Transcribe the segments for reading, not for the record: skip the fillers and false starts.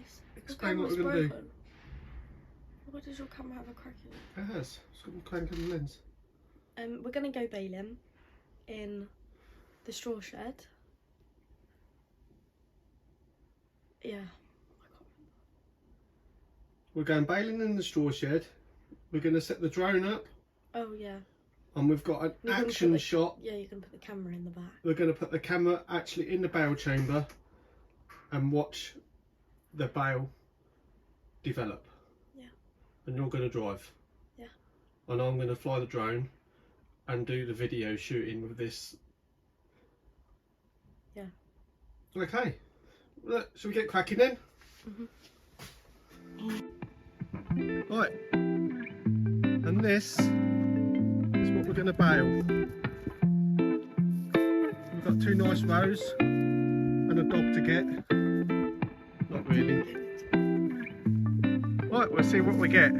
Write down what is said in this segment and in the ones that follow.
nice. Explain what we're going to do. Why does your camera have a crack in it? It has. It's got a crank in the lens. We're going to go baling in the straw shed. Yeah. We're going baling in the straw shed. We're going to set the drone up. Oh, yeah. And we've got an action shot. Yeah, you can put the camera in the back. We're going to put the camera actually in the bale chamber and watch the bale develop. Yeah. And you're going to drive. Yeah. And I'm going to fly the drone and do the video shooting with this. Yeah. Okay. Look, shall we get cracking then? Right. And this is what we're going to bale. We've got 2 nice rows and a dog to get. Not really. Right, we'll see what we get.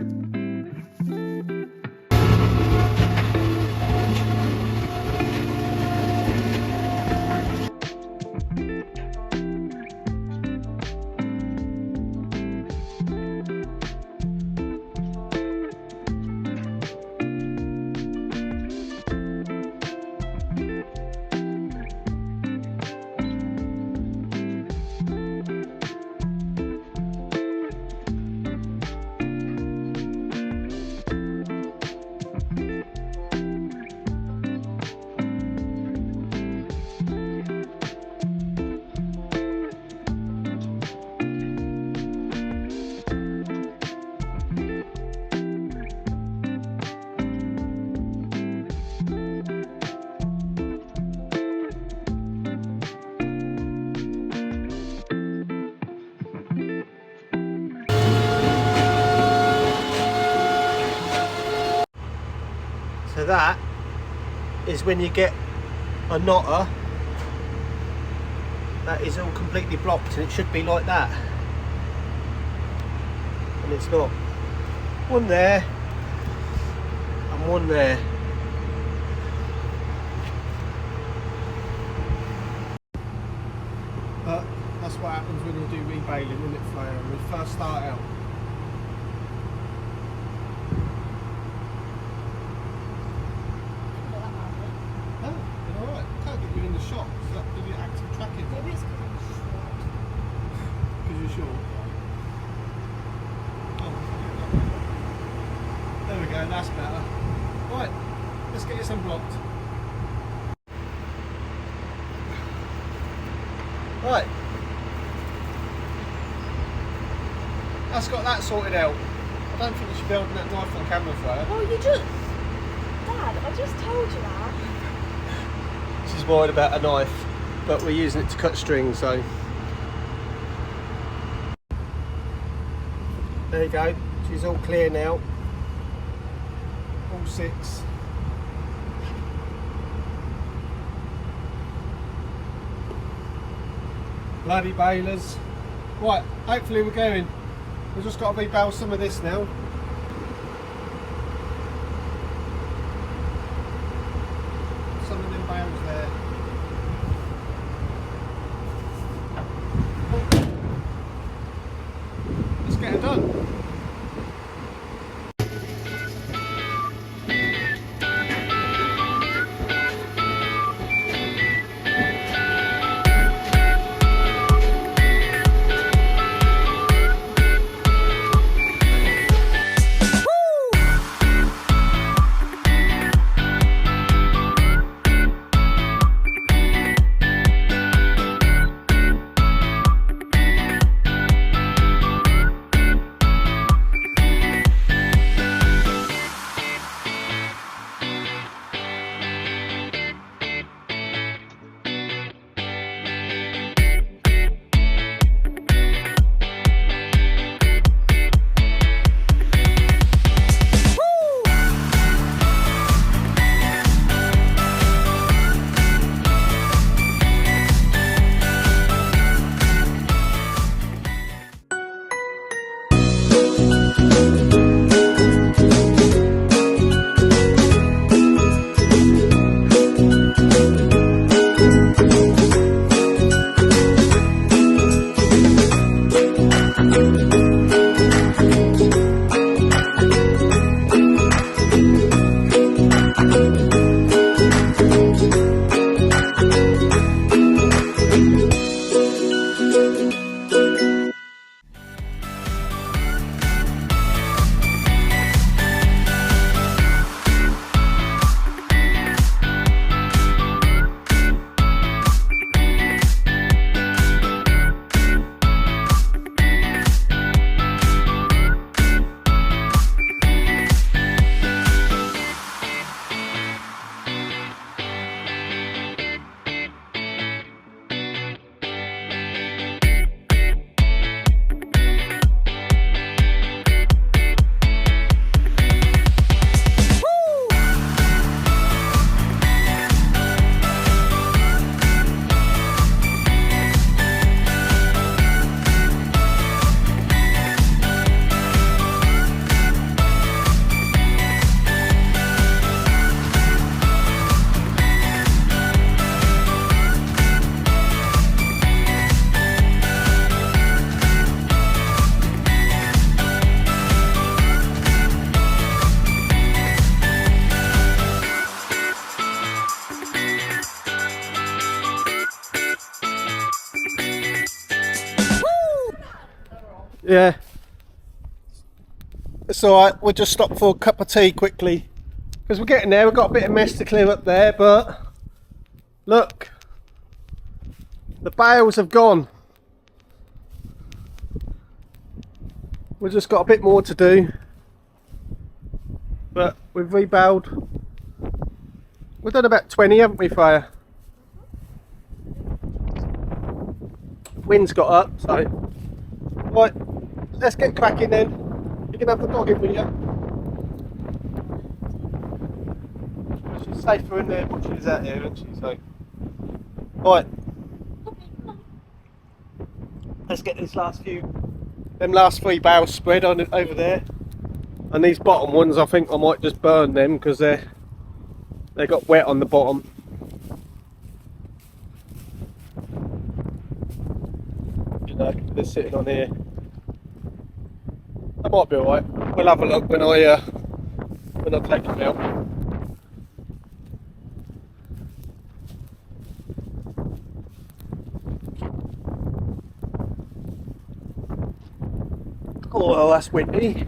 So that is when you get a knotter that is all completely blocked, and it should be like that, and it's not. One there and one there. But that's what happens when you do rebaling, isn't it, Freya? When we first start out. Shot, so that will be active tracking. Maybe it's because I'm short. Because you're short. Oh, there we go, that's better. Right, let's get this unblocked. Right. That's got that sorted out. I don't think you should be holding that knife on camera for her. Well, you just... Dad, I just told you that. She's worried about a knife, but we're using it to cut string, so there you go. She's all clear now, all 6. Bloody balers. Right, hopefully we're going. We've just got to rebale some of this now. Some of them bales there. Let's get it done. Yeah. It's alright, we'll just stop for a cup of tea quickly. Because we're getting there, we've got a bit of mess to clear up there, but look. The bales have gone. We've just got a bit more to do. But we've rebaled. We've done about 20, haven't we, Freya? Wind's got up, so. Right, let's get cracking then. You can have the dog in with you. She's safer in there, but she's out here, isn't she? So. Right. Let's get these last three bales spread on over there. And these bottom ones, I think I might just burn them because they got wet on the bottom. You know, they're sitting on here. That might be alright. We'll have a look when I take them out. Oh well, that's windy.